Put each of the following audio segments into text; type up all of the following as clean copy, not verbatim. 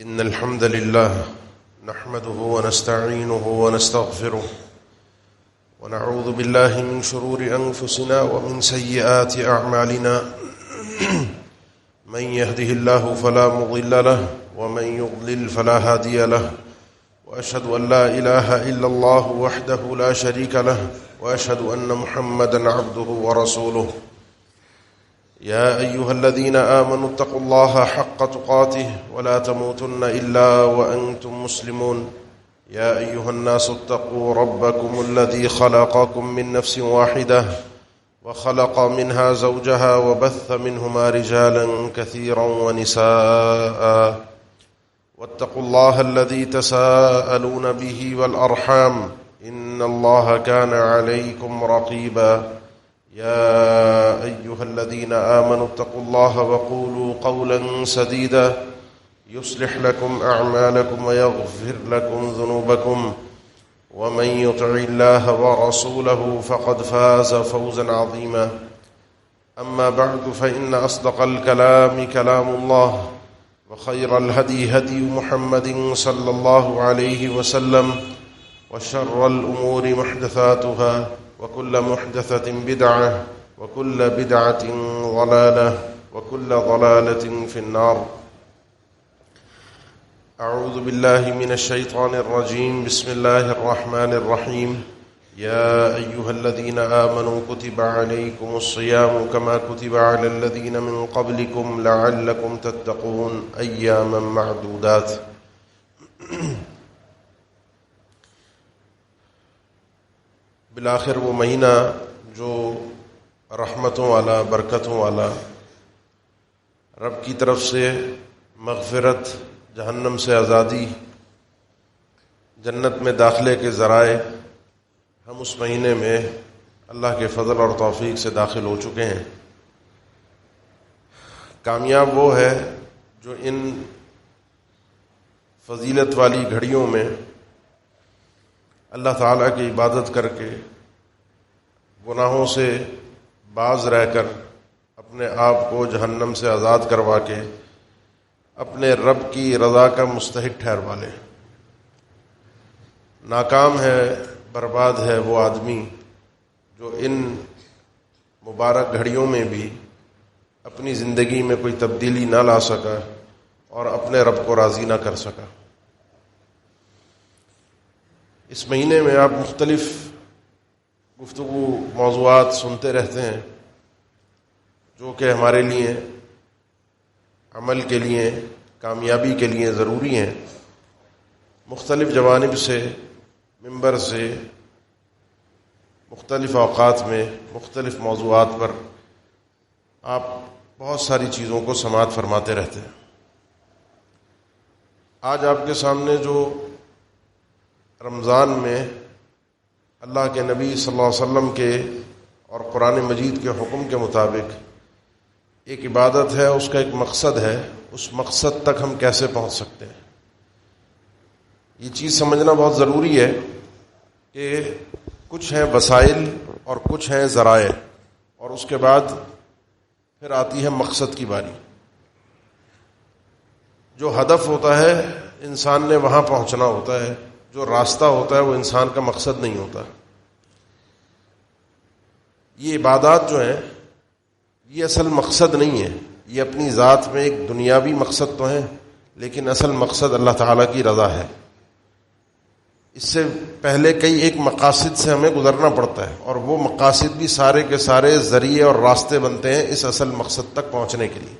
إن الحمد لله نحمده ونستعينه ونستغفره ونعوذ بالله من شرور أنفسنا ومن سيئات أعمالنا من يهده الله فلا مضل له ومن يضلل فلا هادي له وأشهد أن لا إله إلا الله وحده لا شريك له وأشهد أن محمدا عبده ورسوله يا أيها الذين آمنوا اتقوا الله حق تقاته ولا تموتن إلا وأنتم مسلمون يا أيها الناس اتقوا ربكم الذي خلقكم من نفس واحدة وخلق منها زوجها وبث منهما رجالا كثيرا ونساء واتقوا الله الذي تساءلون به والأرحام إن الله كان عليكم رقيبا يا أيها الذين آمنوا اتقوا الله وقولوا قولا سديدا يصلح لكم أعمالكم ويغفر لكم ذنوبكم ومن يطع الله ورسوله فقد فاز فوزا عظيما أما بعد فإن أصدق الكلام كلام الله وخير الهدي هدي محمد صلى الله عليه وسلم وشر الأمور محدثاتها وكل محدثة بدعة وكل بدعة ضلالة وكل ضلالة في النار أعوذ بالله من الشيطان الرجيم بسم الله الرحمن الرحيم يا أيها الذين آمنوا كتب عليكم الصيام كما كتب على الذين من قبلكم لعلكم تتقون أياما معدودات بالآخر وہ مہینہ جو رحمتوں والا برکتوں والا رب کی طرف سے مغفرت جہنم سے آزادی جنت میں داخلے کے ذرائع ہم اس مہینے میں اللہ کے فضل اور توفیق سے داخل ہو چکے ہیں۔ کامیاب وہ ہے جو ان فضیلت والی گھڑیوں میں اللہ تعالیٰ کی عبادت کر کے گناہوں سے باز رہ کر اپنے آپ کو جہنم سے آزاد کروا کے اپنے رب کی رضا کا مستحق ٹھہروا لے۔ ناکام ہے، برباد ہے وہ آدمی جو ان مبارک گھڑیوں میں بھی اپنی زندگی میں کوئی تبدیلی نہ لا سکا اور اپنے رب کو راضی نہ کر سکا۔ اس مہینے میں آپ مختلف گفتگو موضوعات سنتے رہتے ہیں جو کہ ہمارے لیے عمل کے لیے کامیابی کے لیے ضروری ہیں۔ مختلف جوانب سے ممبر سے مختلف اوقات میں مختلف موضوعات پر آپ بہت ساری چیزوں کو سماعت فرماتے رہتے ہیں۔ آج آپ کے سامنے جو رمضان میں اللہ کے نبی صلی اللہ علیہ وسلم کے اور قرآن مجید کے حکم کے مطابق ایک عبادت ہے، اس کا ایک مقصد ہے، اس مقصد تک ہم کیسے پہنچ سکتے ہیں، یہ چیز سمجھنا بہت ضروری ہے کہ کچھ ہیں وسائل اور کچھ ہیں ذرائع، اور اس کے بعد پھر آتی ہے مقصد کی باری۔ جو ہدف ہوتا ہے انسان نے وہاں پہنچنا ہوتا ہے، جو راستہ ہوتا ہے وہ انسان کا مقصد نہیں ہوتا۔ یہ عبادات جو ہیں یہ اصل مقصد نہیں ہے، یہ اپنی ذات میں ایک دنیاوی مقصد تو ہیں، لیکن اصل مقصد اللہ تعالیٰ کی رضا ہے۔ اس سے پہلے کئی ایک مقاصد سے ہمیں گزرنا پڑتا ہے، اور وہ مقاصد بھی سارے کے سارے ذریعے اور راستے بنتے ہیں اس اصل مقصد تک پہنچنے کے لیے۔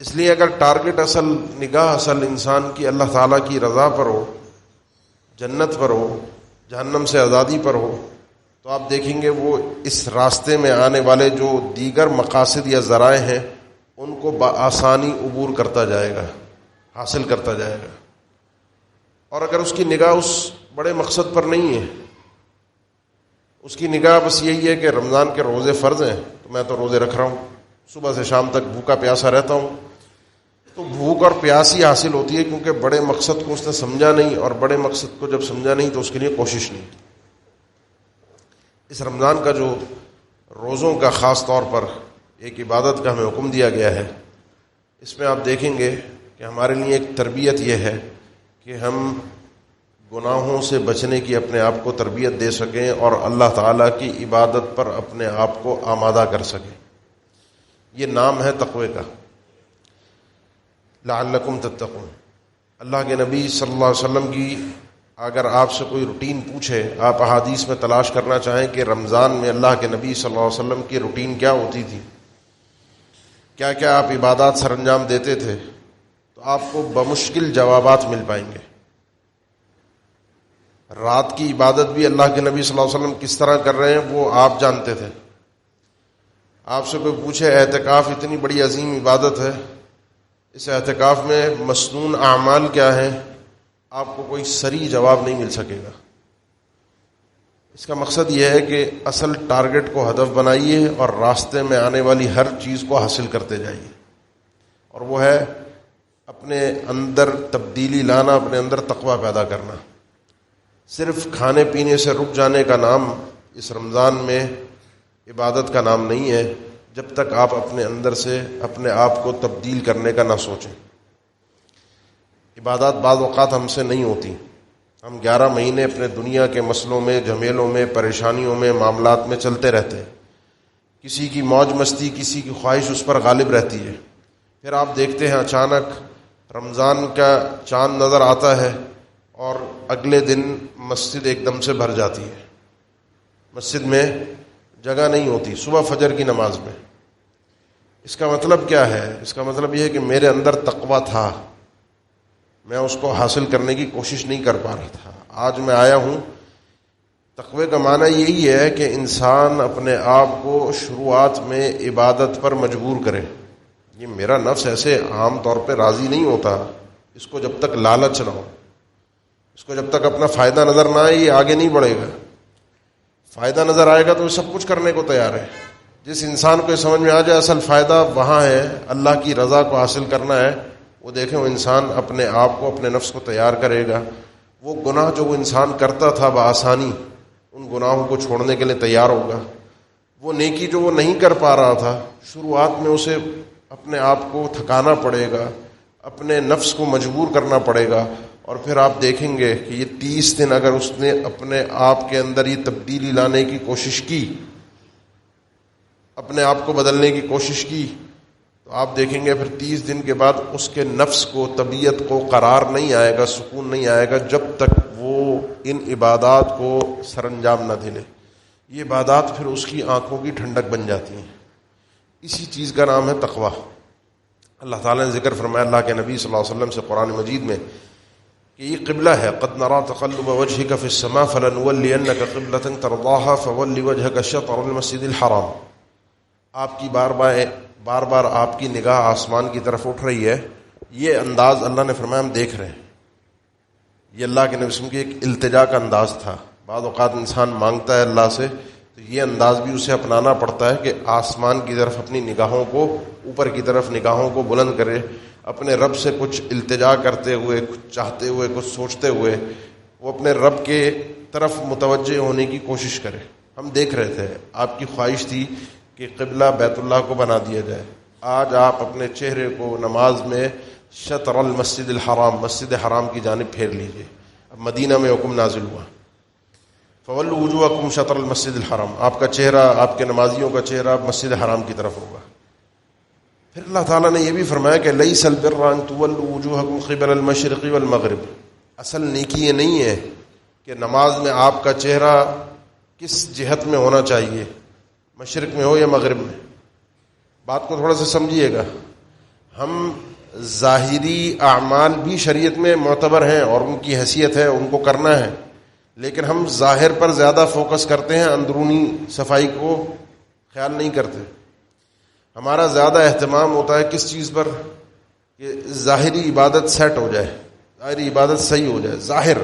اس لیے اگر ٹارگٹ اصل نگاہ اصل انسان کی اللہ تعالیٰ کی رضا پر ہو، جنت پر ہو، جہنم سے آزادی پر ہو، تو آپ دیکھیں گے وہ اس راستے میں آنے والے جو دیگر مقاصد یا ذرائع ہیں ان کو بآسانی عبور کرتا جائے گا، حاصل کرتا جائے گا۔ اور اگر اس کی نگاہ اس بڑے مقصد پر نہیں ہے، اس کی نگاہ بس یہی ہے کہ رمضان کے روزے فرض ہیں تو میں تو روزے رکھ رہا ہوں، صبح سے شام تک بھوکا پیاسا رہتا ہوں، تو بھوک اور پیاس ہی حاصل ہوتی ہے، کیونکہ بڑے مقصد کو اس نے سمجھا نہیں، اور بڑے مقصد کو جب سمجھا نہیں تو اس کے لیے کوشش نہیں کی۔ اس رمضان کا جو روزوں کا خاص طور پر ایک عبادت کا ہمیں حکم دیا گیا ہے، اس میں آپ دیکھیں گے کہ ہمارے لیے ایک تربیت یہ ہے کہ ہم گناہوں سے بچنے کی اپنے آپ کو تربیت دے سکیں اور اللہ تعالیٰ کی عبادت پر اپنے آپ کو آمادہ کر سکیں. یہ نام ہے تقوی کا، لعلکم تتقون. اللہ کے نبی صلی اللہ علیہ وسلم کی اگر آپ سے کوئی روٹین پوچھے، آپ احادیث میں تلاش کرنا چاہیں کہ رمضان میں اللہ کے نبی صلی اللہ علیہ وسلم کی روٹین کیا ہوتی تھی، کیا کیا آپ عبادات سر انجام دیتے تھے، تو آپ کو بمشکل جوابات مل پائیں گے. رات کی عبادت بھی اللہ کے نبی صلی اللہ علیہ وسلم کس طرح کر رہے ہیں وہ آپ جانتے تھے. آپ سے کوئی پوچھے اعتکاف اتنی بڑی عظیم عبادت ہے، اس اعتکاف میں مسنون اعمال کیا ہیں، آپ کو کوئی صریح جواب نہیں مل سکے گا. اس کا مقصد یہ ہے کہ اصل ٹارگٹ کو ہدف بنائیے اور راستے میں آنے والی ہر چیز کو حاصل کرتے جائیے، اور وہ ہے اپنے اندر تبدیلی لانا، اپنے اندر تقوی پیدا کرنا. صرف کھانے پینے سے رک جانے کا نام اس رمضان میں عبادت کا نام نہیں ہے جب تک آپ اپنے اندر سے اپنے آپ کو تبدیل کرنے کا نہ سوچیں. عبادات بعض اوقات ہم سے نہیں ہوتی. ہم 11 مہینے اپنے دنیا کے مسئلوں میں، جھمیلوں میں، پریشانیوں میں، معاملات میں چلتے رہتے ہیں. کسی کی موج مستی، کسی کی خواہش اس پر غالب رہتی ہے. پھر آپ دیکھتے ہیں اچانک رمضان کا چاند نظر آتا ہے اور اگلے دن مسجد ایک دم سے بھر جاتی ہے. مسجد میں جگہ نہیں ہوتی صبح فجر کی نماز میں. اس کا مطلب کیا ہے؟ اس کا مطلب یہ ہے کہ میرے اندر تقویٰ تھا، میں اس کو حاصل کرنے کی کوشش نہیں کر پا رہا تھا، آج میں آیا ہوں. تقوی کا معنی یہی ہے کہ انسان اپنے آپ کو شروعات میں عبادت پر مجبور کرے. یہ میرا نفس ایسے عام طور پہ راضی نہیں ہوتا، اس کو جب تک لالچ نہ ہو، اس کو جب تک اپنا فائدہ نظر نہ آئے یہ آگے نہیں بڑھے گا. فائدہ نظر آئے گا تو سب کچھ کرنے کو تیار ہے. جس انسان کو یہ سمجھ میں آ جائے اصل فائدہ وہاں ہے، اللہ کی رضا کو حاصل کرنا ہے، وہ دیکھیں وہ انسان اپنے آپ کو، اپنے نفس کو تیار کرے گا. وہ گناہ جو وہ انسان کرتا تھا بآسانی، ان گناہوں کو چھوڑنے کے لیے تیار ہوگا. وہ نیکی جو وہ نہیں کر پا رہا تھا، شروعات میں اسے اپنے آپ کو تھکانا پڑے گا، اپنے نفس کو مجبور کرنا پڑے گا. اور پھر آپ دیکھیں گے کہ یہ 30 دن اگر اس نے اپنے آپ کے اندر یہ تبدیلی لانے کی کوشش کی، اپنے آپ کو بدلنے کی کوشش کی، تو آپ دیکھیں گے پھر 30 دن کے بعد اس کے نفس کو، طبیعت کو قرار نہیں آئے گا، سکون نہیں آئے گا جب تک وہ ان عبادات کو سر انجام نہ دے. یہ عبادات پھر اس کی آنکھوں کی ٹھنڈک بن جاتی ہیں. اسی چیز کا نام ہے تقویٰ. اللہ تعالیٰ نے ذکر فرمایا اللہ کے نبی صلی اللہ علیہ وسلم سے قرآن مجید میں کہ یہ قبلہ ہے. قد نرى تقلب وجهك في السماء فلنولينك قبلة ترضاها فول وجهك شطر المسجد الحرام. آپ کی بار بار آپ کی نگاہ آسمان کی طرف اٹھ رہی ہے. یہ انداز اللہ نے فرمایا ہم دیکھ رہے ہیں. یہ اللہ کے نبی وسلم کی ایک التجا کا انداز تھا. بعض اوقات انسان مانگتا ہے اللہ سے تو یہ انداز بھی اسے اپنانا پڑتا ہے کہ آسمان کی طرف اپنی نگاہوں کو، اوپر کی طرف نگاہوں کو بلند کرے، اپنے رب سے کچھ التجا کرتے ہوئے، کچھ چاہتے ہوئے، کچھ سوچتے ہوئے وہ اپنے رب کے طرف متوجہ ہونے کی کوشش کرے. ہم دیکھ رہے تھے آپ کی خواہش تھی کہ قبلہ بیت اللہ کو بنا دیا جائے. آج آپ اپنے چہرے کو نماز میں شطر المسجد الحرام، مسجد حرام کی جانب پھیر لیجئے. اب مدینہ میں حکم نازل ہوا فولوا وجوہکم شطر المسجد الحرام، آپ کا چہرہ، آپ کے نمازیوں کا چہرہ مسجد حرام کی طرف ہوگا. پھر اللہ تعالیٰ نے یہ بھی فرمایا کہ لیس البر ان تولوا وجوہکم قبل المشرق والمغرب. اصل نیکی یہ نہیں ہے کہ نماز میں آپ کا چہرہ کس جہت میں ہونا چاہیے، مشرق میں ہو یا مغرب میں. بات کو تھوڑا سا سمجھیے گا. ہم ظاہری اعمال بھی شریعت میں معتبر ہیں اور ان کی حیثیت ہے، ان کو کرنا ہے، لیکن ہم ظاہر پر زیادہ فوکس کرتے ہیں، اندرونی صفائی کو خیال نہیں کرتے. ہمارا زیادہ اہتمام ہوتا ہے کس چیز پر؟ کہ ظاہری عبادت سیٹ ہو جائے، ظاہری عبادت صحیح ہو جائے. ظاہر،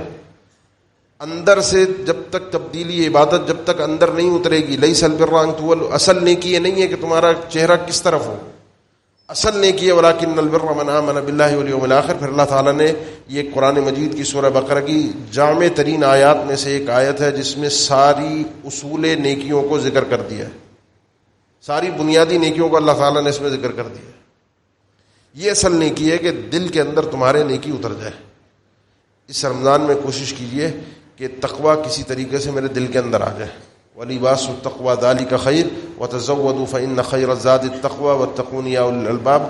اندر سے جب تک تبدیلی عبادت جب تک اندر نہیں اترے گی، لیس البر ان تولوا، اصل نیکی یہ نہیں ہے کہ تمہارا چہرہ کس طرف ہو. اصل نیکی ہے ولکن البر من آمن باللہ والیوم الآخر. پھر اللہ تعالیٰ نے یہ قرآن مجید کی سورہ بقرہ کی جامع ترین آیات میں سے ایک آیت ہے جس میں ساری اصول نیکیوں کو ذکر کر دیا ہے. ساری بنیادی نیکیوں کو اللہ تعالیٰ نے اس میں ذکر کر دیا. یہ اصل نیکی ہے کہ دل کے اندر تمہارے نیکی اتر جائے. اس رمضان میں کوشش کیجئے کہ تقوی کسی طریقے سے میرے دل کے اندر آ جائے. وَلِبَاسُ التَّقْوَى ذَلِكَ خَيْرٌ وَتَزَوَّدُوا فَإِنَّ خَيْرَ الزَّادِ التَّقْوَى وَاتَّقُونِ يَا أُولِي الْأَلْبَابِ.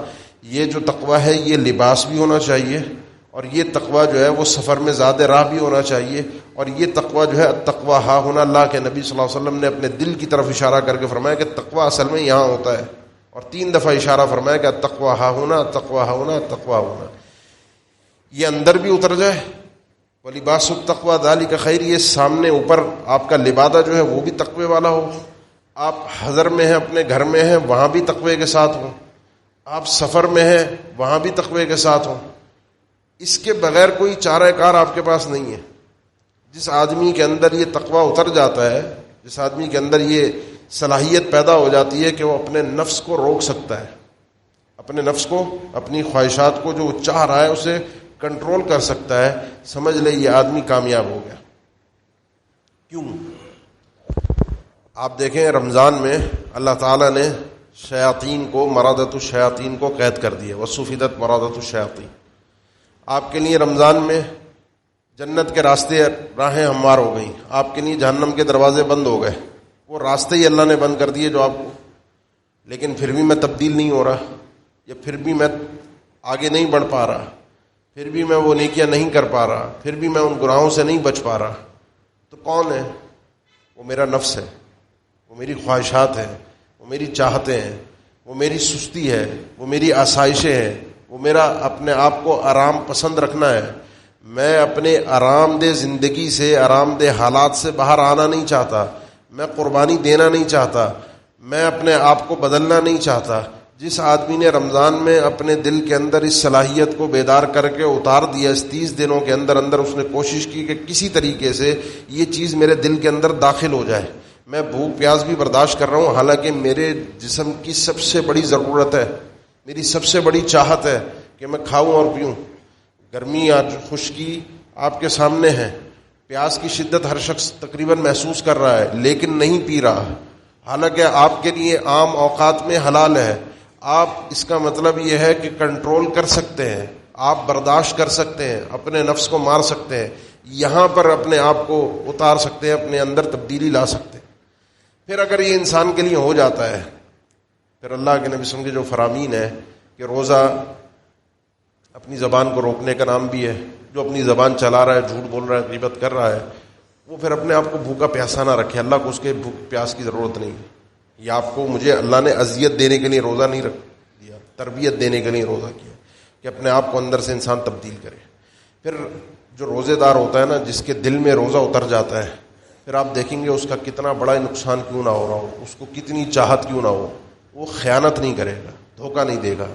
یہ جو تقوی ہے یہ لباس بھی ہونا چاہیے, اور یہ تقوی جو ہے وہ سفر میں زاد راہ بھی ہونا چاہیے. اور یہ تقوی جو ہے التقوی ہا ہونا, اللہ کے نبی صلی اللہ علیہ وسلم نے اپنے دل کی طرف اشارہ کر کے فرمایا کہ تقوی اصل میں یہاں ہوتا ہے, اور 3 دفعہ اشارہ فرمایا کہ التقوی ہا ہونا, التقوی ہا ہونا, التقوی ہونا. یہ اندر بھی اتر جائے. وَلِبَاسُ التَّقْوَى ذَلِكَ خَيْرٌ, یہ سامنے اوپر آپ کا لبادہ جو ہے وہ بھی تقوی والا ہو. آپ حضر میں ہیں, اپنے گھر میں ہیں, وہاں بھی تقوی کے ساتھ ہوں. آپ سفر میں ہیں, وہاں بھی تقوی کے ساتھ ہوں. اس کے بغیر کوئی چارہ کار آپ کے پاس نہیں ہے. جس آدمی کے اندر یہ تقوی اتر جاتا ہے, جس آدمی کے اندر یہ صلاحیت پیدا ہو جاتی ہے کہ وہ اپنے نفس کو روک سکتا ہے, اپنے نفس کو, اپنی خواہشات کو جو وہ چاہ رہا ہے اسے کنٹرول کر سکتا ہے, سمجھ لے یہ آدمی کامیاب ہو گیا. کیوں؟ آپ دیکھیں رمضان میں اللہ تعالیٰ نے شیاطین کو, مرادت الشیاطین کو قید کر دیا. وَصُفِدَتْ مرادت الشیاطین. آپ کے لیے رمضان میں جنت کے راستے, راہیں ہموار ہو گئیں. آپ کے لیے جہنم کے دروازے بند ہو گئے. وہ راستے ہی اللہ نے بند کر دیے جو آپ کو, لیکن پھر بھی میں تبدیل نہیں ہو رہا, یا پھر بھی میں آگے نہیں بڑھ پا رہا, پھر بھی میں وہ نیکیاں نہیں کر پا رہا, پھر بھی میں ان گناہوں سے نہیں بچ پا رہا. تو کون ہے؟ وہ میرا نفس ہے, وہ میری خواہشات ہیں, وہ میری چاہتیں ہیں, وہ میری سستی ہے, وہ میری آسائشیں ہیں, وہ میرا اپنے آپ کو آرام پسند رکھنا ہے. میں اپنے آرام دہ زندگی سے, آرام دہ حالات سے باہر آنا نہیں چاہتا. میں قربانی دینا نہیں چاہتا. میں اپنے آپ کو بدلنا نہیں چاہتا. جس آدمی نے رمضان میں اپنے دل کے اندر اس صلاحیت کو بیدار کر کے اتار دیا, اس 30 دنوں کے اندر اندر اس نے کوشش کی کہ کسی طریقے سے یہ چیز میرے دل کے اندر داخل ہو جائے. میں بھوک پیاس بھی برداشت کر رہا ہوں, حالانکہ میرے جسم کی سب سے بڑی ضرورت ہے, میری سب سے بڑی چاہت ہے کہ میں کھاؤں اور پیوں. گرمی یا خشکی آپ کے سامنے ہے, پیاس کی شدت ہر شخص تقریباً محسوس کر رہا ہے, لیکن نہیں پی رہا, حالانکہ آپ کے لیے عام اوقات میں حلال ہے. آپ اس کا مطلب یہ ہے کہ کنٹرول کر سکتے ہیں, آپ برداشت کر سکتے ہیں, اپنے نفس کو مار سکتے ہیں, یہاں پر اپنے آپ کو اتار سکتے ہیں, اپنے اندر تبدیلی لا سکتے ہیں. پھر اگر یہ انسان کے لیے ہو جاتا ہے, پھر اللہ کے نبی صلی اللہ علیہ وسلم کے جو فرامین ہے کہ روزہ اپنی زبان کو روکنے کا نام بھی ہے. جو اپنی زبان چلا رہا ہے, جھوٹ بول رہا ہے, غیبت کر رہا ہے, وہ پھر اپنے آپ کو بھوکا پیاسا نہ رکھے. اللہ کو اس کے پیاس کی ضرورت نہیں. یا آپ کو, مجھے اللہ نے اذیت دینے کے لیے روزہ نہیں رکھ دیا, تربیت دینے کے لیے روزہ کیا کہ اپنے آپ کو اندر سے انسان تبدیل کرے. پھر جو روزے دار ہوتا ہے نا, جس کے دل میں روزہ اتر جاتا ہے, پھر آپ دیکھیں گے اس کا کتنا بڑا نقصان کیوں نہ ہو رہا ہو, اس کو کتنی چاہت کیوں نہ ہو, وہ خیانت نہیں کرے گا, دھوکہ نہیں دے گا,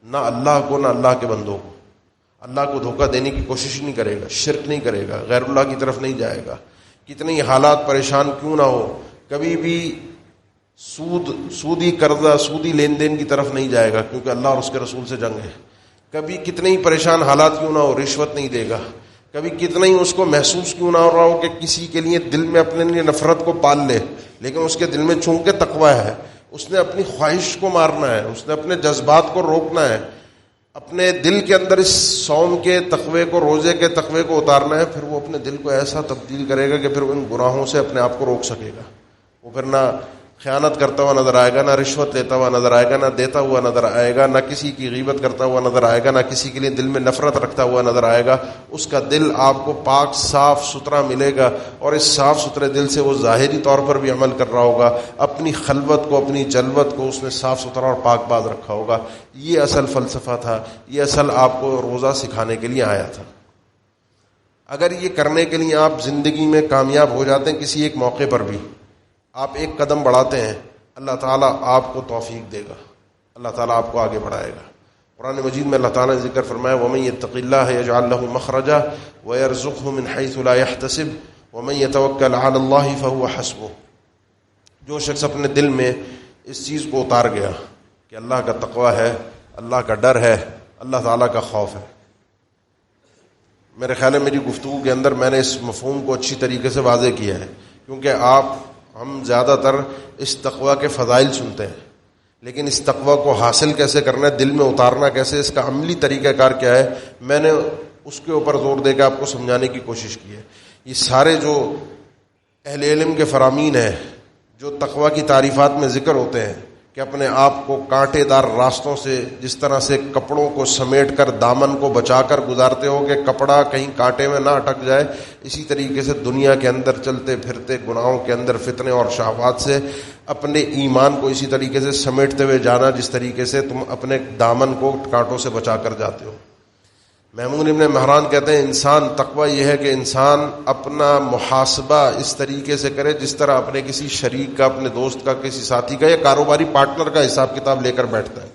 نہ اللہ کو نہ اللہ کے بندوں کو. اللہ کو دھوکہ دینے کی کوشش نہیں کرے گا, شرک نہیں کرے گا, غیر اللہ کی طرف نہیں جائے گا. کتنی حالات پریشان کیوں نہ ہو, کبھی بھی سودی قرضہ, سودی لین دین کی طرف نہیں جائے گا, کیونکہ اللہ اور اس کے رسول سے جنگ ہے. کبھی کتنے ہی پریشان حالات کیوں نہ ہو, رشوت نہیں دے گا. کبھی کتنا ہی اس کو محسوس کیوں نہ ہو رہا ہو کہ کسی کے لیے دل میں اپنے لیے نفرت کو پال لے, لیکن اس کے دل میں چونکہ تقوی ہے, اس نے اپنی خواہش کو مارنا ہے, اس نے اپنے جذبات کو روکنا ہے, اپنے دل کے اندر اس صوم کے تقوی کو, روزے کے تقوی کو اتارنا ہے. پھر وہ اپنے دل کو ایسا تبدیل کرے گا کہ پھر ان گناہوں سے اپنے آپ کو روک سکے گا. وہ پھر نہ خیانت کرتا ہوا نظر آئے گا, نہ رشوت لیتا ہوا نظر آئے گا, نہ دیتا ہوا نظر آئے گا, نہ کسی کی غیبت کرتا ہوا نظر آئے گا, نہ کسی کے لیے دل میں نفرت رکھتا ہوا نظر آئے گا. اس کا دل آپ کو پاک صاف ستھرا ملے گا, اور اس صاف ستھرے دل سے وہ ظاہری طور پر بھی عمل کر رہا ہوگا. اپنی خلوت کو, اپنی جلوت کو اس نے صاف ستھرا اور پاک باز رکھا ہوگا. یہ اصل فلسفہ تھا, یہ اصل آپ کو روزہ سکھانے کے لیے آیا تھا. اگر یہ کرنے کے لیے آپ زندگی میں کامیاب ہو جاتے ہیں, کسی ایک موقع پر بھی آپ ایک قدم بڑھاتے ہیں, اللہ تعالیٰ آپ کو توفیق دے گا, اللہ تعالیٰ آپ کو آگے بڑھائے گا. قرآن مجید میں اللہ تعالیٰ نے ذکر فرمایا, وَمَن يَتَّقِ اللَّهَ يَجْعَل لَّهُ مَخْرَجًا وَيَرْزُقْهُ مِنْ حَيْثُ لَا يَحْتَسِبُ وَمَن يَتَوَكَّلْ عَلَى اللَّهِ فَهُوَ حَسْبُهُ. جو شخص اپنے دل میں اس چیز کو اتار گیا کہ اللہ کا تقوی ہے, اللہ کا ڈر ہے, اللہ تعالیٰ کا خوف ہے. میرے خیال ہے میری گفتگو کے اندر میں نے اس مفہوم کو اچھی طریقے سے واضح کیا ہے, کیونکہ ہم زیادہ تر اس تقوی کے فضائل سنتے ہیں, لیکن اس تقوی کو حاصل کیسے کرنا ہے، دل میں اتارنا کیسے، اس کا عملی طریقہ کار کیا ہے، میں نے اس کے اوپر زور دے کے آپ کو سمجھانے کی کوشش کی ہے۔ یہ سارے جو اہل علم کے فرامین ہیں، جو تقوی کی تعریفات میں ذکر ہوتے ہیں کہ اپنے آپ کو کانٹے دار راستوں سے جس طرح سے کپڑوں کو سمیٹ کر دامن کو بچا کر گزارتے ہو کہ کپڑا کہیں کانٹے میں نہ اٹک جائے، اسی طریقے سے دنیا کے اندر چلتے پھرتے گناہوں کے اندر فتنے اور شہوات سے اپنے ایمان کو اسی طریقے سے سمیٹتے ہوئے جانا جس طریقے سے تم اپنے دامن کو کانٹوں سے بچا کر جاتے ہو۔ محمود ابن مہران کہتے ہیں انسان تقوی یہ ہے کہ انسان اپنا محاسبہ اس طریقے سے کرے جس طرح اپنے کسی شریک کا، اپنے دوست کا، کسی ساتھی کا یا کاروباری پارٹنر کا حساب کتاب لے کر بیٹھتا ہے۔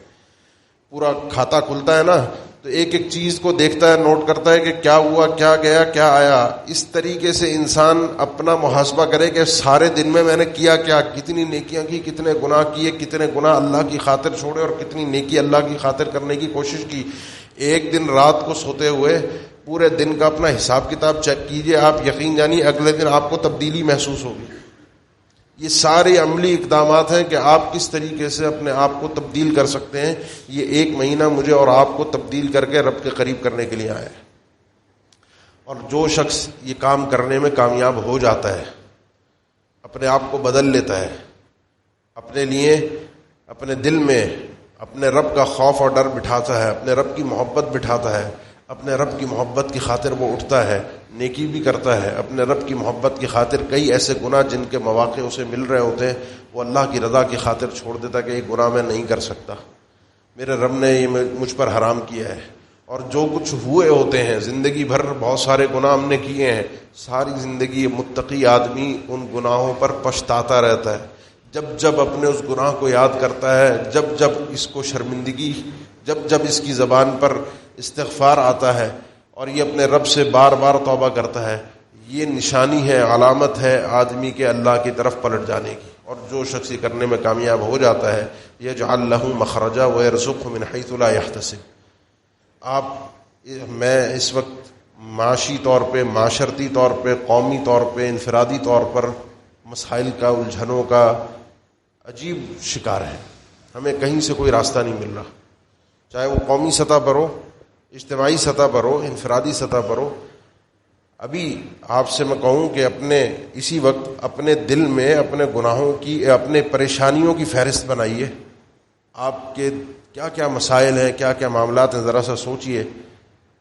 پورا کھاتا کھلتا ہے نا تو ایک ایک چیز کو دیکھتا ہے، نوٹ کرتا ہے کہ کیا ہوا، کیا گیا، کیا آیا۔ اس طریقے سے انسان اپنا محاسبہ کرے کہ سارے دن میں نے کیا کیا، کتنی نیکیاں کی، کتنے گناہ کیے، کتنے گناہ اللہ کی خاطر چھوڑے اور کتنی نیکی اللہ کی خاطر کرنے کی کوشش کی۔ ایک دن رات کو سوتے ہوئے پورے دن کا اپنا حساب کتاب چیک کیجئے، آپ یقین جانیے اگلے دن آپ کو تبدیلی محسوس ہوگی۔ یہ سارے عملی اقدامات ہیں کہ آپ کس طریقے سے اپنے آپ کو تبدیل کر سکتے ہیں۔ یہ ایک مہینہ مجھے اور آپ کو تبدیل کر کے رب کے قریب کرنے کے لیے آیا ہے، اور جو شخص یہ کام کرنے میں کامیاب ہو جاتا ہے، اپنے آپ کو بدل لیتا ہے، اپنے لیے اپنے دل میں اپنے رب کا خوف اور ڈر بٹھاتا ہے، اپنے رب کی محبت بٹھاتا ہے، اپنے رب کی محبت کی خاطر وہ اٹھتا ہے، نیکی بھی کرتا ہے، اپنے رب کی محبت کی خاطر کئی ایسے گناہ جن کے مواقع اسے مل رہے ہوتے ہیں وہ اللہ کی رضا کی خاطر چھوڑ دیتا کہ یہ گناہ میں نہیں کر سکتا، میرے رب نے یہ مجھ پر حرام کیا ہے۔ اور جو کچھ ہوئے ہوتے ہیں زندگی بھر، بہت سارے گناہ ہم نے کیے ہیں، ساری زندگی متقی آدمی ان گناہوں پر پچھتاتا رہتا ہے۔ جب جب اپنے اس گناہ کو یاد کرتا ہے، جب جب اس کو شرمندگی، جب جب اس کی زبان پر استغفار آتا ہے اور یہ اپنے رب سے بار بار توبہ کرتا ہے، یہ نشانی ہے، علامت ہے آدمی کے اللہ کی طرف پلٹ جانے کی۔ اور جو شخص یہ کرنے میں کامیاب ہو جاتا ہے، یجعل لہ مخرجا ویرزقہ من حیث لا یحتسب۔ میں اس وقت معاشی طور پہ، معاشرتی طور پہ، قومی طور پہ، انفرادی طور پر مسائل کا، الجھنوں کا عجیب شکار ہے۔ ہمیں کہیں سے کوئی راستہ نہیں مل رہا، چاہے وہ قومی سطح پر ہو، اجتماعی سطح پر ہو، انفرادی سطح پر ہو۔ ابھی آپ سے میں کہوں کہ اپنے اسی وقت اپنے دل میں اپنے گناہوں کی، اپنے پریشانیوں کی فہرست بنائیے، آپ کے کیا کیا مسائل ہیں، کیا کیا معاملات ہیں، ذرا سا سوچئے۔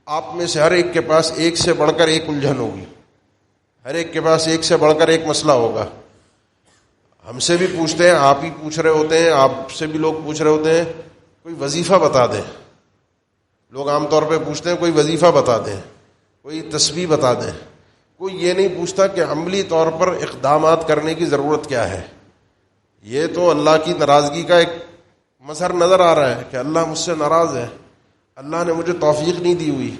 آپ میں سے ہر ایک کے پاس ایک سے بڑھ کر ایک الجھن ہوگی، ہر ایک کے پاس ایک سے بڑھ کر ایک مسئلہ ہوگا۔ ہم سے بھی پوچھتے ہیں، آپ ہی پوچھ رہے ہوتے ہیں، آپ سے بھی لوگ پوچھ رہے ہوتے ہیں کوئی وظیفہ بتا دیں۔ لوگ عام طور پہ پوچھتے ہیں کوئی وظیفہ بتا دیں، کوئی تسبیح بتا دیں۔ کوئی یہ نہیں پوچھتا کہ عملی طور پر اقدامات کرنے کی ضرورت کیا ہے۔ یہ تو اللہ کی ناراضگی کا ایک مظہر نظر آ رہا ہے کہ اللہ مجھ سے ناراض ہے، اللہ نے مجھے توفیق نہیں دی ہوئی،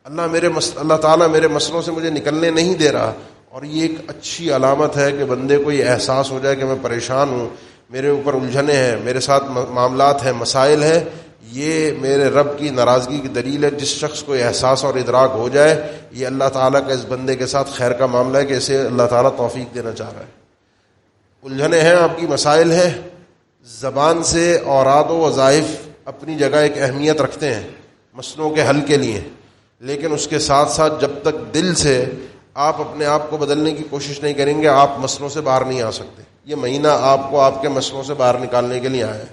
اللہ تعالیٰ میرے مسئلوں سے مجھے نکلنے نہیں دے رہا۔ اور یہ ایک اچھی علامت ہے کہ بندے کو یہ احساس ہو جائے کہ میں پریشان ہوں، میرے اوپر الجھنے ہیں، میرے ساتھ معاملات ہیں، مسائل ہیں۔ یہ میرے رب کی ناراضگی کی دلیل ہے۔ جس شخص کو احساس اور ادراک ہو جائے یہ اللہ تعالیٰ کا اس بندے کے ساتھ خیر کا معاملہ ہے کہ اسے اللہ تعالیٰ توفیق دینا چاہ رہا ہے۔ الجھنے ہیں، آپ کی مسائل ہیں، زبان سے اوراد و وظائف اپنی جگہ ایک اہمیت رکھتے ہیں مسئلوں کے حل کے لیے، لیکن اس کے ساتھ ساتھ جب تک دل سے آپ اپنے آپ کو بدلنے کی کوشش نہیں کریں گے آپ مسئلوں سے باہر نہیں آ سکتے۔ یہ مہینہ آپ کو آپ کے مسئلوں سے باہر نکالنے کے لیے آیا ہے۔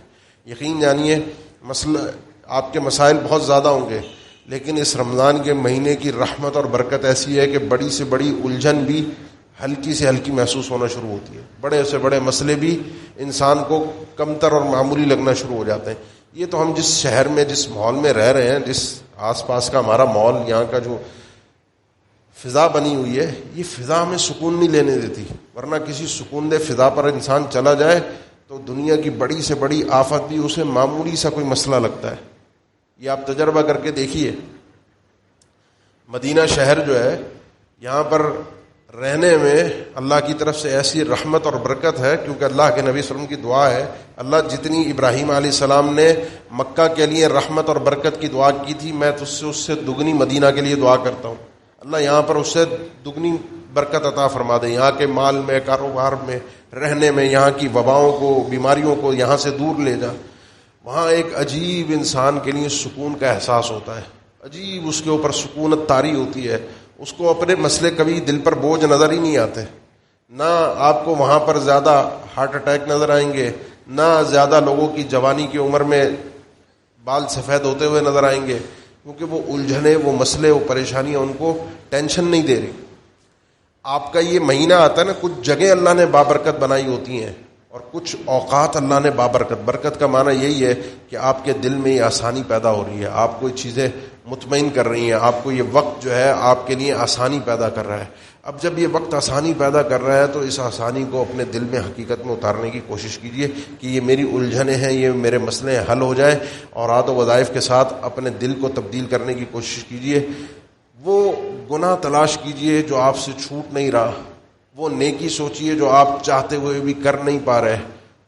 یقین جانیے مسئلہ آپ کے مسائل بہت زیادہ ہوں گے، لیکن اس رمضان کے مہینے کی رحمت اور برکت ایسی ہے کہ بڑی سے بڑی الجھن بھی ہلکی سے ہلکی محسوس ہونا شروع ہوتی ہے، بڑے سے بڑے مسئلے بھی انسان کو کمتر اور معمولی لگنا شروع ہو جاتے ہیں۔ یہ تو ہم جس شہر میں، جس ماحول میں رہ رہے ہیں، جس آس پاس کا ہمارا ماحول، یہاں کا جو فضا بنی ہوئی ہے، یہ فضا ہمیں سکون نہیں لینے دیتی، ورنہ کسی سکون دہ فضا پر انسان چلا جائے تو دنیا کی بڑی سے بڑی آفت بھی اسے معمولی سا کوئی مسئلہ لگتا ہے۔ یہ آپ تجربہ کر کے دیکھیے۔ مدینہ شہر جو ہے، یہاں پر رہنے میں اللہ کی طرف سے ایسی رحمت اور برکت ہے، کیونکہ اللہ کے نبی صلی اللہ علیہ وسلم کی دعا ہے، اللہ جتنی ابراہیم علیہ السلام نے مکہ کے لیے رحمت اور برکت کی دعا کی تھی، میں اس سے دگنی مدینہ کے لیے دعا کرتا ہوں۔ اللہ یہاں پر اس سے دگنی برکت عطا فرما دے، یہاں کے مال میں، کاروبار میں، رہنے میں، یہاں کی وباؤں کو، بیماریوں کو یہاں سے دور لے جا۔ وہاں ایک عجیب انسان کے لیے سکون کا احساس ہوتا ہے، عجیب اس کے اوپر سکونت طاری ہوتی ہے، اس کو اپنے مسئلے کبھی دل پر بوجھ نظر ہی نہیں آتے، نہ آپ کو وہاں پر زیادہ ہارٹ اٹیک نظر آئیں گے، نہ زیادہ لوگوں کی جوانی کی عمر میں بال سفید ہوتے ہوئے نظر آئیں گے، کیونکہ وہ الجھنے، وہ مسئلے، وہ پریشانیاں ان کو ٹینشن نہیں دے رہی۔ آپ کا یہ مہینہ آتا ہے نا، کچھ جگہیں اللہ نے بابرکت بنائی ہوتی ہیں اور کچھ اوقات اللہ نے بابرکت، برکت کا معنی یہی ہے کہ آپ کے دل میں یہ آسانی پیدا ہو رہی ہے، آپ کو یہ چیزیں مطمئن کر رہی ہیں، آپ کو یہ وقت جو ہے آپ کے لیے آسانی پیدا کر رہا ہے۔ اب جب یہ وقت آسانی پیدا کر رہا ہے تو اس آسانی کو اپنے دل میں حقیقت میں اتارنے کی کوشش کیجئے کہ یہ میری الجھنیں ہیں، یہ میرے مسئلے حل ہو جائیں، اور عاد و وظائف کے ساتھ اپنے دل کو تبدیل کرنے کی کوشش کیجئے۔ وہ گناہ تلاش کیجئے جو آپ سے چھوٹ نہیں رہا، وہ نیکی سوچئے جو آپ چاہتے ہوئے بھی کر نہیں پا رہے۔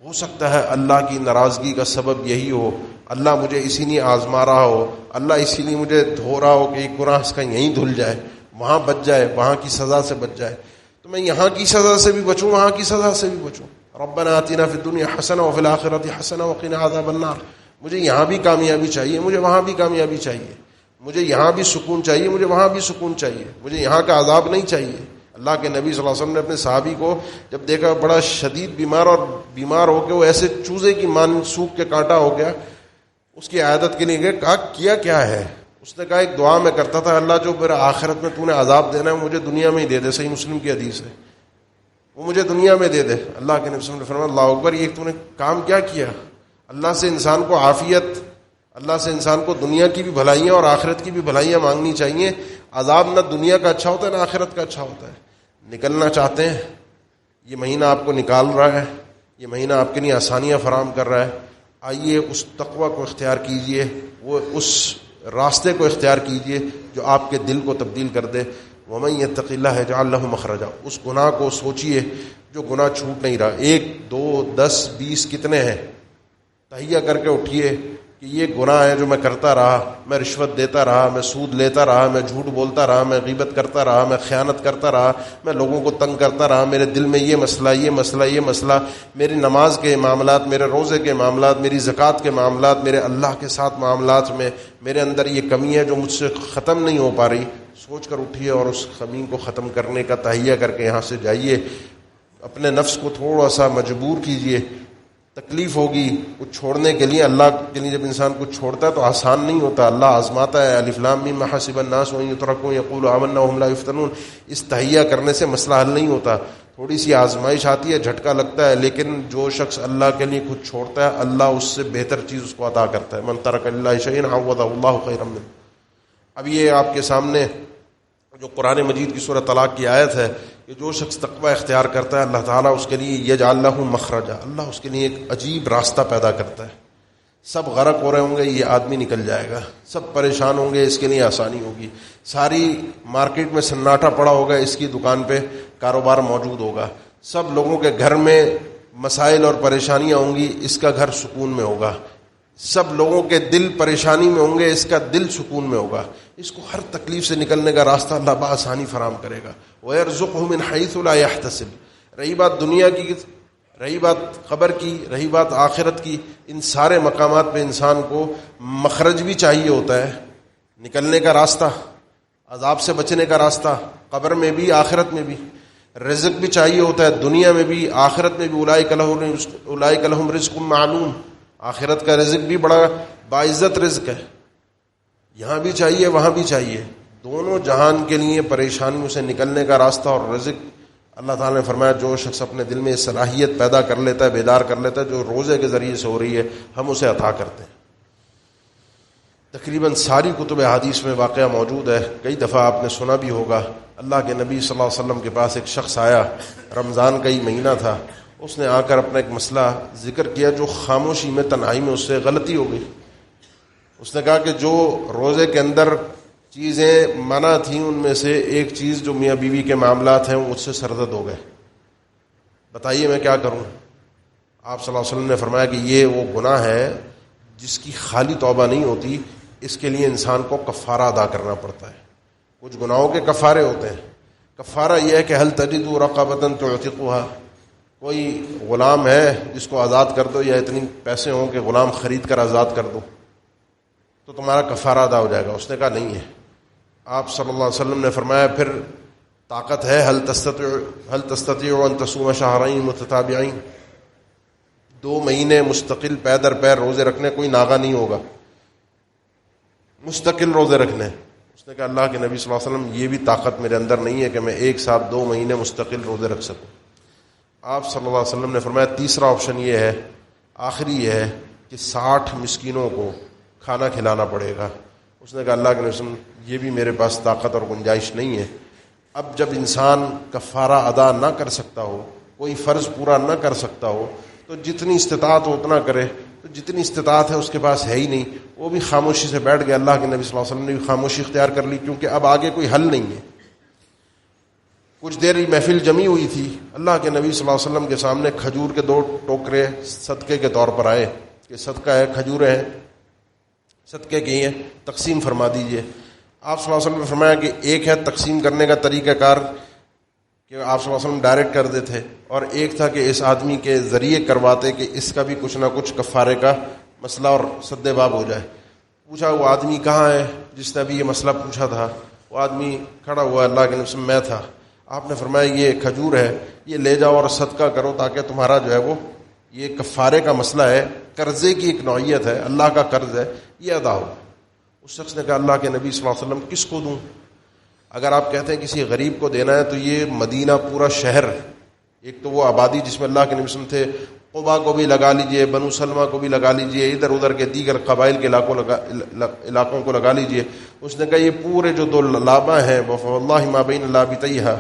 ہو سکتا ہے اللہ کی ناراضگی کا سبب یہی ہو، اللہ مجھے اسی لیے آزما رہا ہو، اللہ اسی لیے مجھے دھو رہا ہو کہ ایک گناہ اس کا یہیں دھل جائے، وہاں بچ جائے، وہاں کی سزا سے بچ جائے، تو میں یہاں کی سزا سے بھی بچوں، وہاں کی سزا سے بھی بچوں۔ ربنا آتنا فی الدنیا حسنہ وفی الآخرۃ حسنہ وقنا عذاب النار۔ مجھے یہاں بھی کامیابی چاہیے، مجھے وہاں بھی کامیابی چاہیے، مجھے یہاں بھی سکون چاہیے، مجھے وہاں بھی سکون چاہیے، مجھے یہاں کا عذاب نہیں چاہیے۔ اللہ کے نبی صلی اللہ علیہ وسلم نے اپنے صحابی کو جب دیکھا بڑا شدید بیمار، اور بیمار ہو کے وہ ایسے چوزے کی مان سوکھ کے کانٹا ہو گیا، اس کی عیادت کے لیے گئے، کہا کیا ہے؟ اس نے کہا ایک دعا میں کرتا تھا، اللہ جو میرا آخرت میں تو نے عذاب دینا ہے مجھے دنیا میں ہی دے دے، صحیح مسلم کی حدیث ہے، وہ مجھے دنیا میں دے دے۔ اللہ کے نبی صلی اللہ علیہ وسلم نے فرمایا اللہ اکبر، یہ تو نے کام کیا؟ اللہ سے انسان کو عافیت، اللہ سے انسان کو دنیا کی بھی بھلائیاں اور آخرت کی بھی بھلائیاں مانگنی چاہیے۔ عذاب نہ دنیا کا اچھا ہوتا ہے نہ آخرت کا اچھا ہوتا ہے۔ نکلنا چاہتے ہیں، یہ مہینہ آپ کو نکال رہا ہے، یہ مہینہ آپ کے لیے آسانیاں فراہم کر رہا ہے، آئیے اس تقوی کو اختیار کیجئے، وہ اس راستے کو اختیار کیجئے جو آپ کے دل کو تبدیل کر دے۔ وَمَن يَتَّقِ اللَّهَ يَجْعَل لَّهُ مَخْرَجًا، اس گناہ کو سوچئے جو گناہ چھوٹ نہیں رہا، 1 2 10 20 کتنے ہیں، تہیہ کر کے اٹھیے کہ یہ گناہ ہے جو میں کرتا رہا، میں رشوت دیتا رہا، میں سود لیتا رہا، میں جھوٹ بولتا رہا، میں غیبت کرتا رہا، میں خیانت کرتا رہا، میں لوگوں کو تنگ کرتا رہا، میرے دل میں یہ مسئلہ، میری نماز کے معاملات، میرے روزے کے معاملات، میری زکوٰۃ کے معاملات، میرے اللہ کے ساتھ معاملات میں میرے اندر یہ کمی ہے جو مجھ سے ختم نہیں ہو پا رہی۔ سوچ کر اٹھیے اور اس خمی کو ختم کرنے کا تہیہ کر کے یہاں سے جائیے۔ اپنے نفس کو تھوڑا سا مجبور کیجئے، تکلیف ہوگی کچھ چھوڑنے کے لیے، اللہ کے لیے جب انسان کچھ چھوڑتا ہے تو آسان نہیں ہوتا، اللہ آزماتا ہے۔ الف لام میم حسب الناس ان یترکوا یقولوا آمنا وهم لا یفتنون، اس تہیہ کرنے سے مسئلہ حل نہیں ہوتا، تھوڑی سی آزمائش آتی ہے، جھٹکا لگتا ہے، لیکن جو شخص اللہ کے لیے کچھ چھوڑتا ہے اللہ اس سے بہتر چیز اس کو عطا کرتا ہے۔ من ترک للہ شیئا عوضہ اللہ خیرا منہ۔ اب یہ آپ کے سامنے جو قرآن مجید کی سورہ طلاق کی آیت ہے کہ جو شخص تقوی اختیار کرتا ہے اللہ تعالیٰ اس کے لیے یجعل لہ مخرجا، اللہ اس کے لیے ایک عجیب راستہ پیدا کرتا ہے۔ سب غرق ہو رہے ہوں گے، یہ آدمی نکل جائے گا، سب پریشان ہوں گے، اس کے لیے آسانی ہوگی، ساری مارکیٹ میں سناٹا پڑا ہوگا، اس کی دکان پہ کاروبار موجود ہوگا، سب لوگوں کے گھر میں مسائل اور پریشانیاں ہوں گی، اس کا گھر سکون میں ہوگا، سب لوگوں کے دل پریشانی میں ہوں گے، اس کا دل سکون میں ہوگا، اس کو ہر تکلیف سے نکلنے کا راستہ اللہ بآسانی فراہم کرے گا۔ وَيَرْزُقْهُ مِنْ حَيْثُ لَا يَحْتَسِبُ۔ رہی بات دنیا کی، رہی بات خبر کی، رہی بات آخرت کی، ان سارے مقامات پہ انسان کو مخرج بھی چاہیے ہوتا ہے، نکلنے کا راستہ، عذاب سے بچنے کا راستہ، قبر میں بھی آخرت میں بھی، رزق بھی چاہیے ہوتا ہے، دنیا میں بھی آخرت میں بھی۔ اولئک لہم رزق معلوم، آخرت کا رزق بھی بڑا باعزت رزق ہے، یہاں بھی چاہیے وہاں بھی چاہیے، دونوں جہان کے لیے پریشانیوں سے نکلنے کا راستہ اور رزق۔ اللہ تعالیٰ نے فرمایا جو شخص اپنے دل میں صلاحیت پیدا کر لیتا ہے، بیدار کر لیتا ہے، جو روزے کے ذریعے سے ہو رہی ہے، ہم اسے عطا کرتے ہیں۔ تقریباً ساری کتب حدیث میں واقعہ موجود ہے، کئی دفعہ آپ نے سنا بھی ہوگا۔ اللہ کے نبی صلی اللہ علیہ وسلم کے پاس ایک شخص آیا، رمضان کا ہی مہینہ تھا، اس نے آ کر اپنا ایک مسئلہ ذکر کیا جو خاموشی میں، تنہائی میں اس سے غلطی ہو گئی۔ اس نے کہا کہ جو روزے کے اندر چیزیں منع تھیں ان میں سے ایک چیز جو میاں بیوی کے معاملات ہیں وہ مجھ سے سرزد ہو گئے، بتائیے میں کیا کروں؟ آپ صلی اللہ علیہ وسلم نے فرمایا کہ یہ وہ گناہ ہے جس کی خالی توبہ نہیں ہوتی، اس کے لیے انسان کو کفارہ ادا کرنا پڑتا ہے۔ کچھ گناہوں کے کفارے ہوتے ہیں، کفارہ یہ ہے کہ حل تجدوا رقبۃ تعتقها، کوئی غلام ہے جس کو آزاد کر دو، یا اتنی پیسے ہوں کہ غلام خرید کر آزاد کر دو تو تمہارا کفارہ ادا ہو جائے گا؟ اس نے کہا نہیں ہے۔ آپ صلی اللہ علیہ وسلم نے فرمایا پھر طاقت ہے، حل تستطيع ان تصوم شهرين متتابعين، 2 مہینے مستقل پے در پیر روزے رکھنے، کوئی ناغہ نہیں ہوگا، مستقل روزے رکھنے۔ اس نے کہا اللہ کے نبی صلی اللہ علیہ وسلم یہ بھی طاقت میرے اندر نہیں ہے کہ میں ایک ساتھ 2 مہینے مستقل روزے رکھ سکوں۔ آپ صلی اللہ علیہ وسلم نے فرمایا تیسرا آپشن یہ ہے، آخری یہ ہے کہ 60 مسکینوں کو کھانا کھلانا پڑے گا۔ اس نے کہا اللہ کے نبی صلی اللہ علیہ وسلم یہ بھی میرے پاس طاقت اور گنجائش نہیں ہے۔ اب جب انسان کفارہ ادا نہ کر سکتا ہو، کوئی فرض پورا نہ کر سکتا ہو، تو جتنی استطاعت ہو اتنا کرے، تو جتنی استطاعت ہے اس کے پاس ہے ہی نہیں، وہ بھی خاموشی سے بیٹھ گیا۔ اللہ کے نبی صلی اللہ علیہ وسلم نے بھی خاموشی اختیار کر لی، کیونکہ اب آگے کوئی حل نہیں ہے۔ کچھ دیر محفل جمی ہوئی تھی، اللہ کے نبی صلی اللہ علیہ وسلم کے سامنے کھجور کے 2 ٹوکرے صدقے کے طور پر آئے کہ صدقہ ہے، کھجوریں ہیں، صدقے کی ہیں، تقسیم فرما دیجئے۔ آپ صلی اللہ علیہ وسلم نے فرمایا کہ ایک ہے تقسیم کرنے کا طریقہ کار کہ آپ صلی اللہ علیہ وسلم ڈائریکٹ کر دیتے، اور ایک تھا کہ اس آدمی کے ذریعے کرواتے کہ اس کا بھی کچھ نہ کچھ کفارے کا مسئلہ اور سد باب ہو جائے۔ پوچھا وہ آدمی کہاں ہے جس نے ابھی یہ مسئلہ پوچھا تھا؟ وہ آدمی کھڑا ہوا، اللہ کے نبی میں تھا۔ آپ نے فرمایا یہ کھجور ہے، یہ لے جاؤ اور صدقہ کرو تاکہ تمہارا جو ہے وہ یہ کفارے کا مسئلہ ہے، قرضے کی ایک نوعیت ہے، اللہ کا قرض ہے، یہ ادا ہو۔ اس شخص نے کہا اللہ کے نبی صلی اللہ علیہ وسلم کس کو دوں؟ اگر آپ کہتے ہیں کسی غریب کو دینا ہے تو یہ مدینہ پورا شہر، ایک تو وہ آبادی جس میں اللہ کے نبی صلی اللہ علیہ وسلم تھے، قبا کو بھی لگا لیجئے، بنو سلمہ کو بھی لگا لیجئے، ادھر ادھر کے دیگر قبائل کے علاقوں کو لگا لیجئے۔ اس نے کہا یہ پورے جو 2 لابہ ہیں، واللہ ما بین لابتیھا،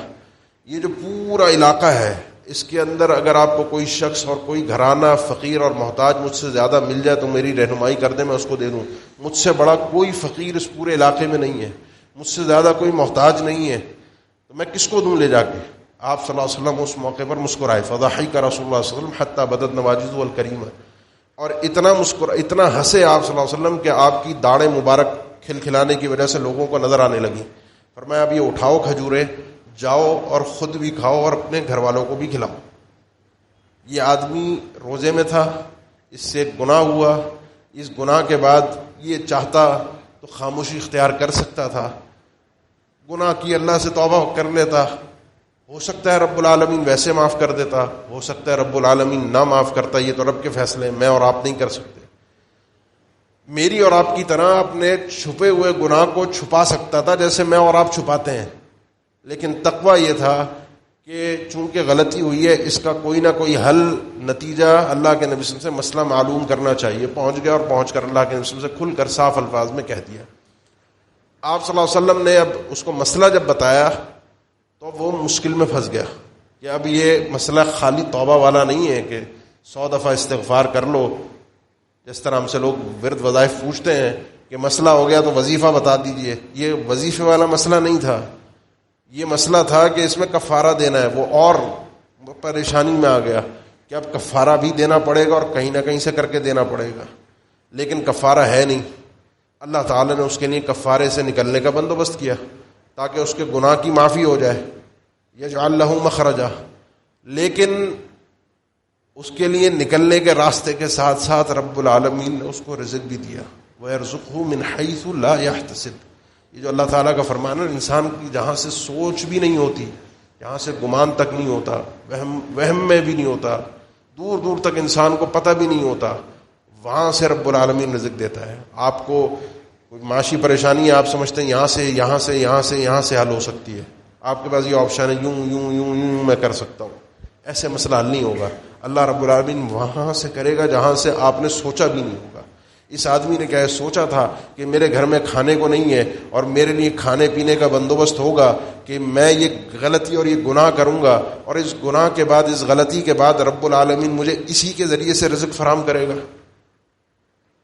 یہ جو پورا علاقہ ہے اس کے اندر اگر آپ کو کوئی شخص اور کوئی گھرانہ فقیر اور محتاج مجھ سے زیادہ مل جائے تو میری رہنمائی کر دیں، میں اس کو دے دوں۔ مجھ سے بڑا کوئی فقیر اس پورے علاقے میں نہیں ہے، مجھ سے زیادہ کوئی محتاج نہیں ہے، تو میں کس کو دوں لے جا کے؟ آپ صلی اللہ علیہ وسلم اس موقع پر مسکرائے، فضحک رسول اللہ صلی اللہ علیہ وسلم حتی بدت نواجذہ الکریمہ، اور اتنا ہنسے آپ صلی اللہ علیہ وسلم کہ آپ کی داڑھیں مبارک کھلکھلانے کی وجہ سے لوگوں کو نظر آنے لگی۔ فرمایا اب یہ اٹھاؤ کھجوریں، جاؤ اور خود بھی کھاؤ اور اپنے گھر والوں کو بھی کھلاؤ۔ یہ آدمی روزے میں تھا، اس سے گناہ ہوا، اس گناہ کے بعد یہ چاہتا تو خاموشی اختیار کر سکتا تھا، گناہ کی اللہ سے توبہ کر لیتا، ہو سکتا ہے رب العالمین ویسے معاف کر دیتا، ہو سکتا ہے رب العالمین نہ معاف کرتا، یہ تو رب کے فیصلے میں اور آپ نہیں کر سکتے۔ میری اور آپ کی طرح اپنے چھپے ہوئے گناہ کو چھپا سکتا تھا جیسے میں اور آپ چھپاتے ہیں، لیکن تقوی یہ تھا کہ چونکہ غلطی ہوئی ہے اس کا کوئی نہ کوئی حل نتیجہ اللہ کے نبی صلی اللہ علیہ وسلم سے مسئلہ معلوم کرنا چاہیے۔ پہنچ گیا اور پہنچ کر اللہ کے نبی صلی اللہ علیہ وسلم سے کھل کر صاف الفاظ میں کہہ دیا۔ آپ صلی اللہ علیہ وسلم نے اب اس کو مسئلہ جب بتایا تو وہ مشکل میں پھنس گیا کہ اب یہ مسئلہ خالی توبہ والا نہیں ہے کہ 100 دفعہ استغفار کر لو، جس طرح ہم سے لوگ ورد وظائف پوچھتے ہیں کہ مسئلہ ہو گیا تو وظیفہ بتا دیجئے۔ یہ وظیفے والا مسئلہ نہیں تھا، یہ مسئلہ تھا کہ اس میں کفارہ دینا ہے۔ وہ اور پریشانی میں آ گیا کہ اب کفارہ بھی دینا پڑے گا اور کہیں نہ کہیں سے کر کے دینا پڑے گا، لیکن کفارہ ہے نہیں۔ اللہ تعالیٰ نے اس کے لیے کفارے سے نکلنے کا بندوبست کیا تاکہ اس کے گناہ کی معافی ہو جائے، یجعل لہ مخرجا، لیکن اس کے لیے نکلنے کے راستے کے ساتھ ساتھ رب العالمین نے اس کو رزق بھی دیا، وَيَرْزُقْهُ مِنْ حَيْثُ لَا يَحْتَسِبُ۔ یہ جو اللہ تعالیٰ کا فرمان ہے، انسان کی جہاں سے سوچ بھی نہیں ہوتی، جہاں سے گمان تک نہیں ہوتا، وہم میں بھی نہیں ہوتا، دور دور تک انسان کو پتہ بھی نہیں ہوتا، وہاں سے رب العالمین رزق دیتا ہے۔ آپ کو کوئی معاشی پریشانی ہے، آپ سمجھتے ہیں یہاں سے یہاں سے یہاں سے یہاں سے حل ہو سکتی ہے، آپ کے پاس یہ آپشن ہے یوں یوں یوں یوں میں کر سکتا ہوں، ایسے مسئلہ حل نہیں ہوگا۔ اللہ رب العالمین وہاں سے کرے گا جہاں سے آپ نے سوچا بھی نہیں ہوگا۔ اس آدمی نے کیا سوچا تھا کہ میرے گھر میں کھانے کو نہیں ہے اور میرے لیے کھانے پینے کا بندوبست ہوگا کہ میں یہ غلطی اور یہ گناہ کروں گا، اور اس گناہ کے بعد، اس غلطی کے بعد رب العالمین مجھے اسی کے ذریعے سے رزق فراہم کرے گا،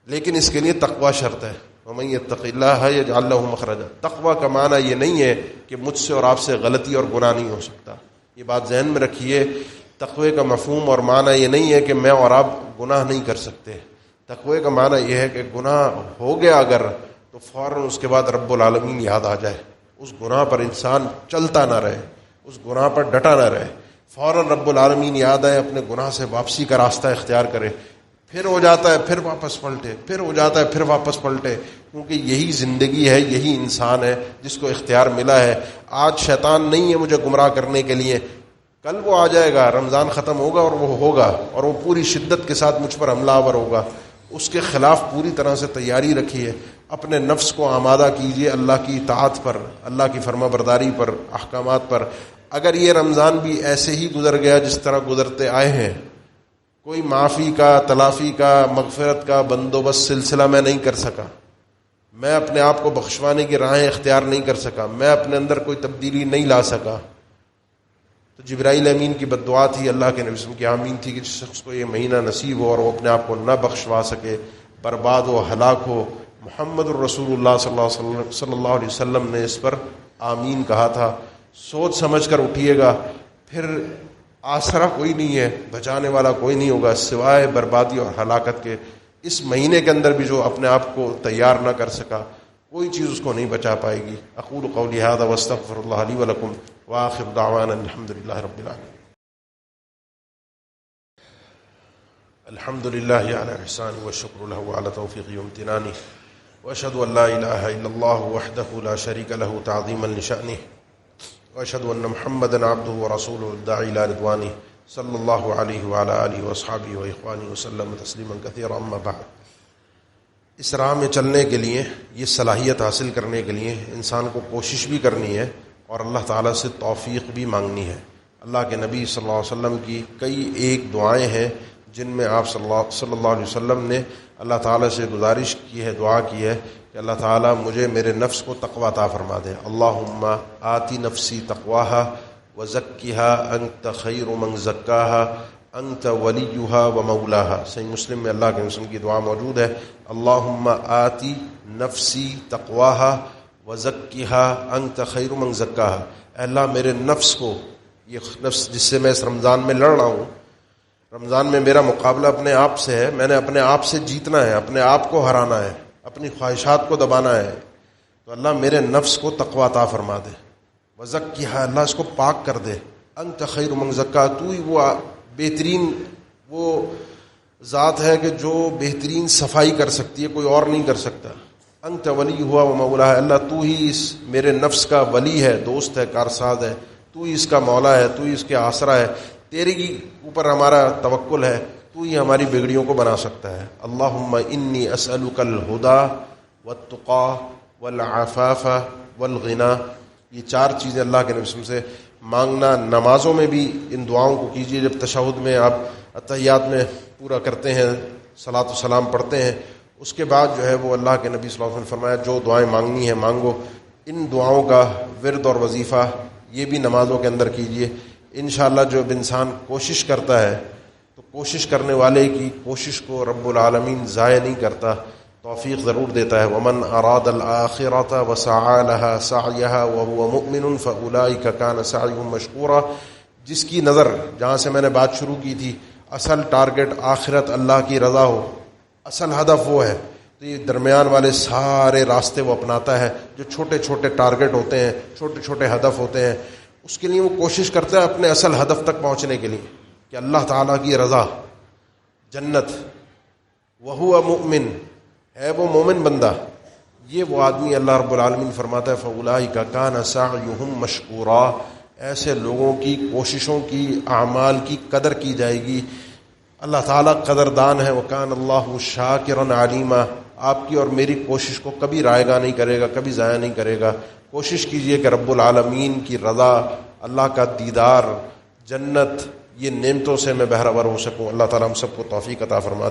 لیکن اس کے لیے تقوی شرط ہے۔ وَمَن يَتَّقِ اللَّهَ يَجْعَل لَّهُ مَخْرَجًا۔ تقوی کا معنی یہ نہیں ہے کہ مجھ سے اور آپ سے غلطی اور گناہ نہیں ہو سکتا، یہ بات ذہن میں رکھیے۔ تقوی کا مفہوم اور معنی یہ نہیں ہے کہ میں اور آپ گناہ نہیں کر سکتے۔ تقوی کا معنی یہ ہے کہ گناہ ہو گیا اگر تو فوراً اس کے بعد رب العالمین یاد آ جائے، اس گناہ پر انسان چلتا نہ رہے، اس گناہ پر ڈٹا نہ رہے، فوراً رب العالمین یاد آئے، اپنے گناہ سے واپسی کا راستہ اختیار کرے، پھر ہو جاتا ہے پھر واپس پلٹے، پھر ہو جاتا ہے پھر واپس پلٹے، کیونکہ یہی زندگی ہے، یہی انسان ہے جس کو اختیار ملا ہے۔ آج شیطان نہیں ہے مجھے گمراہ کرنے کے لیے، کل وہ آ جائے گا، رمضان ختم ہوگا اور وہ ہوگا، اور وہ پوری شدت کے ساتھ مجھ پر حملہ آور ہوگا۔ اس کے خلاف پوری طرح سے تیاری رکھیے، اپنے نفس کو آمادہ کیجیے اللہ کی اطاعت پر، اللہ کی فرما برداری پر، احکامات پر۔ اگر یہ رمضان بھی ایسے ہی گزر گیا جس طرح گزرتے آئے ہیں، کوئی معافی کا، تلافی کا، مغفرت کا بندوبست سلسلہ میں نہیں کر سکا، میں اپنے آپ کو بخشوانے کی راہیں اختیار نہیں کر سکا، میں اپنے اندر کوئی تبدیلی نہیں لا سکا، تو جبرائیل امین کی بد دعا تھی، اللہ کے نبی صلی اللہ علیہ وسلم کی آمین تھی کہ جس شخص کو یہ مہینہ نصیب ہو اور وہ اپنے آپ کو نہ بخشوا سکے، برباد ہو، ہلاک ہو۔ محمد الرسول اللہ صلی اللہ علیہ وسلم نے اس پر آمین کہا تھا۔ سوچ سمجھ کر اٹھیے گا، پھر آسرا کوئی نہیں ہے، بچانے والا کوئی نہیں ہوگا سوائے بربادی اور ہلاکت کے۔ اس مہینے کے اندر بھی جو اپنے آپ کو تیار نہ کر سکا، کوئی چیز اس کو نہیں بچا پائے گی۔ اقول قولی ھذا واستغفر اللہ لی ولکم وآخر دعوانا الحمد للہ رب العالمین۔ الحمد للہ علی احسانہ والشکر له علی توفیقہ وامتنانہ، واشہد ان لا الہ الا اللہ وحدہ لا شریک لہ تعظیما لشأنہ، واشهد ان محمدا عبده ورسوله الداعی الى رضوانه صلی اللہ علیہ وعلى آلہ واصحابہ واخوانہ وسلم تسلیما کثیرا، اما بعد۔ اس راہ میں چلنے کے لیے، یہ صلاحیت حاصل کرنے کے لیے انسان کو کوشش بھی کرنی ہے اور اللہ تعالیٰ سے توفیق بھی مانگنی ہے۔ اللہ کے نبی صلی اللہ علیہ وسلم کی کئی ایک دعائیں ہیں جن میں آپ صلی اللہ علیہ وسلم نے اللہ تعالیٰ سے گزارش کی ہے، دعا کی ہے کہ اللہ تعالیٰ مجھے میرے نفس کو تقویٰ عطا فرما دے۔ اللہم آتی نفسی تقواہا وزکیہا انت خیر من زکاہا انت ولیہا ومولاہا۔ صحیح مسلم میں اللہ کے رسول کی دعا موجود ہے، اللہم آتی نفسی تقواہا وزکیہا انت خیر من زکاہا۔ اے اللہ میرے نفس کو، یہ نفس جس سے میں اس رمضان میں لڑ رہا ہوں، رمضان میں میرا مقابلہ اپنے آپ سے ہے، میں نے اپنے آپ سے جیتنا ہے، اپنے آپ کو ہرانا ہے، اپنی خواہشات کو دبانا ہے، تو اللہ میرے نفس کو تقویٰ عطا فرما دے۔ وزکیہا، اللہ اس کو پاک کر دے۔ انت خیر من زکاہا، تو ہی وہ بہترین وہ ذات ہے کہ جو بہترین صفائی کر سکتی ہے، کوئی اور نہیں کر سکتا۔ انت ولی ہوا و مولا ہے، اللہ تو ہی اس میرے نفس کا ولی ہے، دوست ہے، کارساز ہے، تو ہی اس کا مولا ہے، تو ہی اس کے آسرا ہے، تیرے کی اوپر ہمارا توکل ہے، تو ہی ہماری بگڑیوں کو بنا سکتا ہے۔ اللہم انی اسألک الہدی والتقی والعفاف والغنی، یہ چار چیزیں اللہ کے نبی صلی اللہ علیہ وسلم سے مانگنا۔ نمازوں میں بھی ان دعاؤں کو کیجیے، جب تشہد میں آپ اتحیات میں پورا کرتے ہیں، صلاۃ و سلام پڑھتے ہیں، اس کے بعد جو ہے وہ اللہ کے نبی صلی اللہ علیہ وسلم نے فرمایا جو دعائیں مانگنی ہیں مانگو۔ ان دعاؤں کا ورد اور وظیفہ یہ بھی نمازوں کے اندر کیجیے۔ انشاءاللہ جب انسان کوشش کرتا ہے تو کوشش کرنے والے کی کوشش کو رب العالمین ضائع نہیں کرتا، توفیق ضرور دیتا ہے۔ ومن اراد الآخرۃ وسعى لها سعیها وهو مؤمن فاولئک کان سعیهم مشکورا۔ جس کی نظر، جہاں سے میں نے بات شروع کی تھی، اصل ٹارگٹ آخرت، اللہ کی رضا ہو، اصل ہدف وہ ہے، تو یہ درمیان والے سارے راستے وہ اپناتا ہے۔ جو چھوٹے چھوٹے ٹارگٹ ہوتے ہیں، چھوٹے چھوٹے ہدف ہوتے ہیں، اس کے لیے وہ کوشش کرتا ہے اپنے اصل ہدف تک پہنچنے کے لیے کہ اللہ تعالیٰ کی رضا، جنت۔ وہو مؤمن، ہے وہ مومن بندہ، یہ وہ آدمی اللہ رب العالمین فرماتا ہے فاولئک کان سعیہم مشکورا، ایسے لوگوں کی کوششوں کی، اعمال کی قدر کی جائے گی۔ اللہ تعالیٰ قدردان ہے، وکان اللہ شاکرا علیما، آپ کی اور میری کوشش کو کبھی رائے گاہ نہیں کرے گا، کبھی ضائع نہیں کرے گا۔ کوشش کیجئے کہ رب العالمین کی رضا، اللہ کا دیدار، جنت، یہ نعمتوں سے میں بہرہ ور ہو سکوں۔ اللہ تعالیٰ ہم سب کو توفیق عطا فرما دے۔